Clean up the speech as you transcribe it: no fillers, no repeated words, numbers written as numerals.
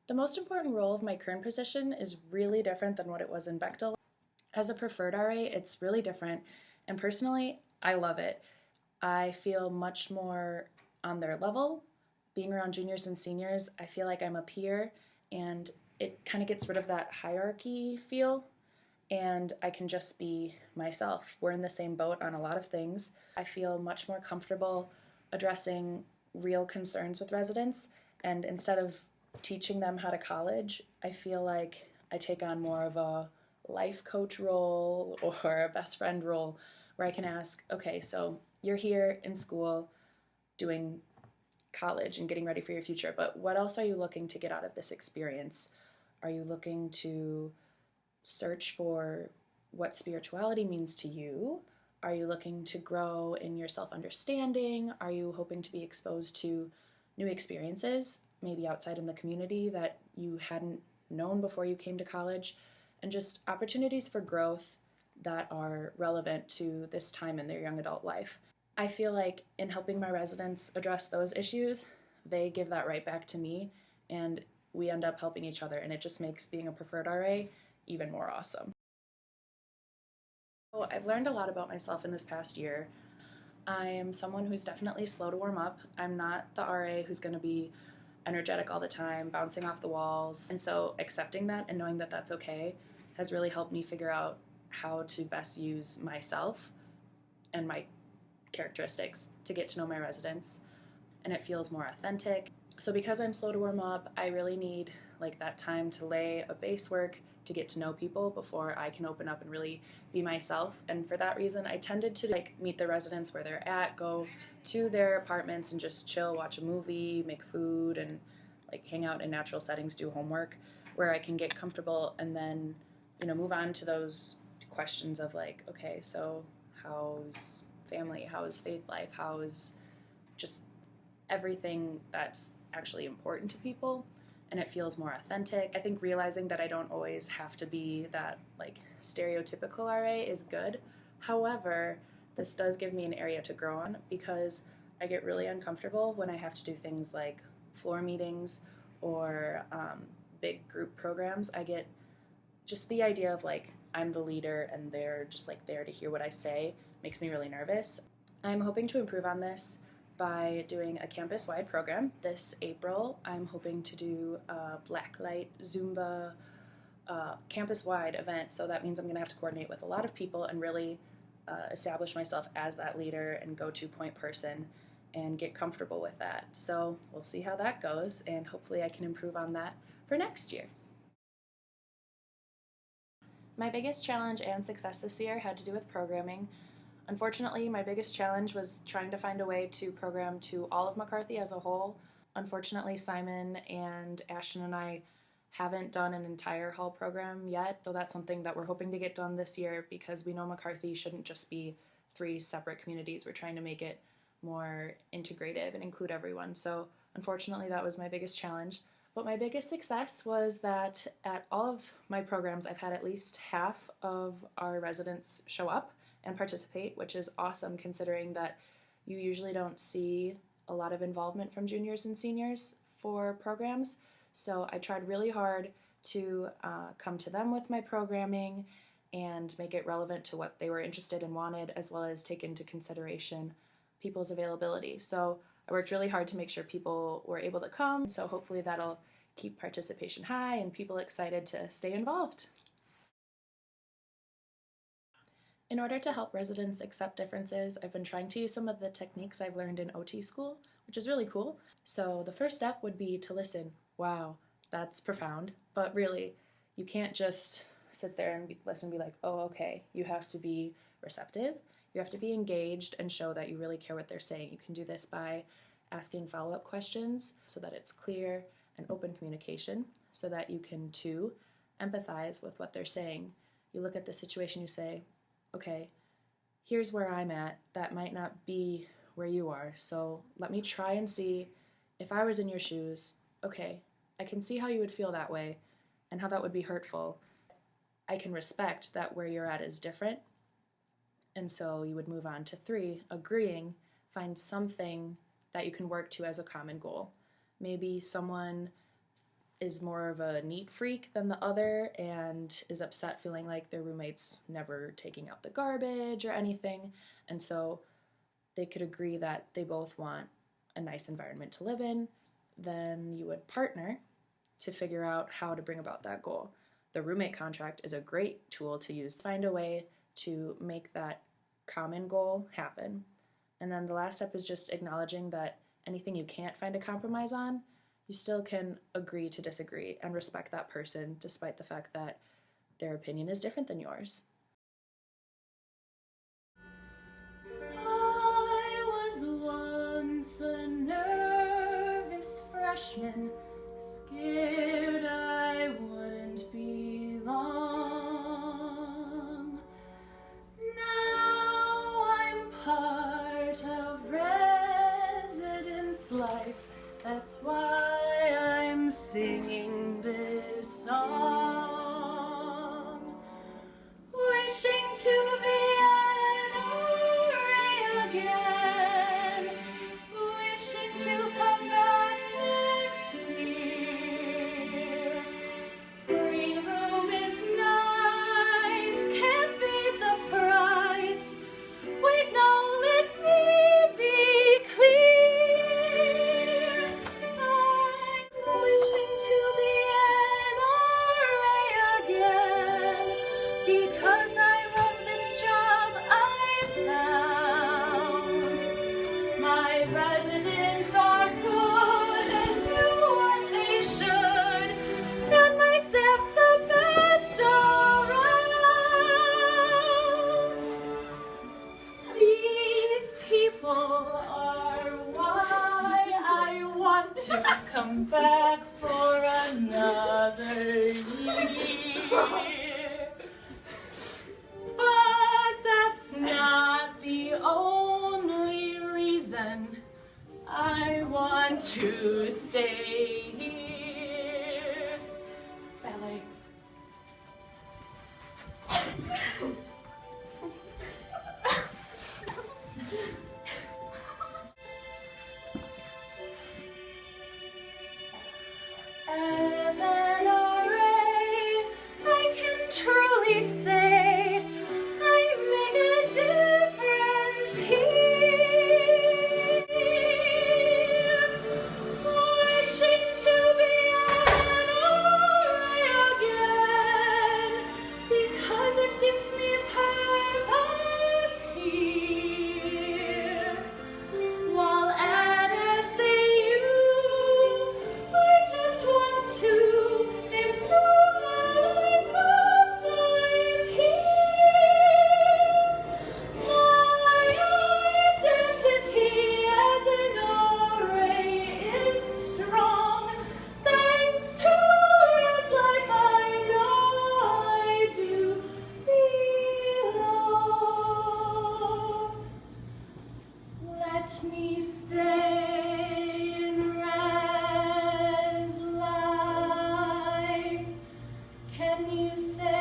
The most important role of my current position is really different than what it was in Bechtel. As a preferred RA, it's really different, and personally, I love it. I feel much more on their level. Being around juniors and seniors, I feel like I'm a peer, and it kind of gets rid of that hierarchy feel, and I can just be myself. We're in the same boat on a lot of things. I feel much more comfortable addressing real concerns with residents, and instead of teaching them how to college, I feel like I take on more of a life coach role or a best friend role where I can ask, okay, so you're here in school doing college and getting ready for your future, but what else are you looking to get out of this experience? Are you looking to search for what spirituality means to you? Are you looking to grow in your self-understanding? Are you hoping to be exposed to new experiences, maybe outside in the community that you hadn't known before you came to college? And just opportunities for growth that are relevant to this time in their young adult life. I feel like in helping my residents address those issues, they give that right back to me, and we end up helping each other, and it just makes being a preferred RA even more awesome. So I've learned a lot about myself in this past year. I am someone who's definitely slow to warm up. I'm not the RA who's going to be energetic all the time, bouncing off the walls. And so accepting that and knowing that that's okay has really helped me figure out how to best use myself and my characteristics to get to know my residents, and it feels more authentic. So because I'm slow to warm up, I really need like that time to lay a base work to get to know people before I can open up and really be myself. And for that reason, I tended to like meet the residents where they're at, go to their apartments and just chill, watch a movie, make food, and like hang out in natural settings, do homework, where I can get comfortable and then, move on to those questions of like, okay, so how's family, how's faith life, how's just everything that's actually important to people, and it feels more authentic. I think realizing that I don't always have to be that like stereotypical RA is good. However, this does give me an area to grow on because I get really uncomfortable when I have to do things like floor meetings or big group programs. I get just the idea of like I'm the leader and they're just like there to hear what I say makes me really nervous. I'm hoping to improve on this by doing a campus-wide program. This April, I'm hoping to do a blacklight Zumba campus-wide event, so that means I'm going to have to coordinate with a lot of people and really establish myself as that leader and go-to point person and get comfortable with that. So we'll see how that goes, and hopefully I can improve on that for next year. My biggest challenge and success this year had to do with programming. Unfortunately, my biggest challenge was trying to find a way to program to all of McCarthy as a whole. Unfortunately, Simon and Ashton and I haven't done an entire hall program yet, so that's something that we're hoping to get done this year because we know McCarthy shouldn't just be 3 separate communities. We're trying to make it more integrative and include everyone. So unfortunately, that was my biggest challenge. But my biggest success was that at all of my programs, I've had at least half of our residents show up and participate, which is awesome considering that you usually don't see a lot of involvement from juniors and seniors for programs. So I tried really hard to come to them with my programming and make it relevant to what they were interested and wanted, as well as take into consideration people's availability. So I worked really hard to make sure people were able to come, so hopefully that'll keep participation high and people excited to stay involved. In order to help residents accept differences, I've been trying to use some of the techniques I've learned in OT school, which is really cool. So the first step would be to listen. Wow, that's profound. But really, you can't just sit there and listen and be like, oh, okay. You have to be receptive. You have to be engaged and show that you really care what they're saying. You can do this by asking follow-up questions so that it's clear and open communication so that you can, too, empathize with what they're saying. You look at the situation, you say, okay, here's where I'm at. That might not be where you are. So let me try and see if I was in your shoes. Okay, I can see how you would feel that way and how that would be hurtful. I can respect that where you're at is different. And so you would move on to 3, agreeing, find something that you can work to as a common goal. Maybe someone is more of a neat freak than the other and is upset feeling like their roommate's never taking out the garbage or anything. And so they could agree that they both want a nice environment to live in. Then you would partner to figure out how to bring about that goal. The roommate contract is a great tool to use to find a way to make that common goal happen. And then the last step is just acknowledging that anything you can't find a compromise on, you still can agree to disagree and respect that person despite the fact that their opinion is different than yours. I was once a nervous freshman, scared I wouldn't belong. Now I'm part of residence life, that's why I'm singing this song. Wishing to be an RA again, wishing to come back next year. Free room is nice, can't beat the price. Wait, no, let me be clear. I'm wishing to be an RA again, because I love this job I've found. My residents are good and do what they should, and my staff's the best around. These people are why I want to come back for another year. But that's not the only reason I want to stay here. Ballet. As an RA, I can truly say I make a difference here. Wishing to be an RA again, because it gives me purpose here. While at SAU, I just want to improve the lives of my peers. My identity as an RA is strong, thanks to Res Life. I know I do belong. Let me stay in Res Life. Can you say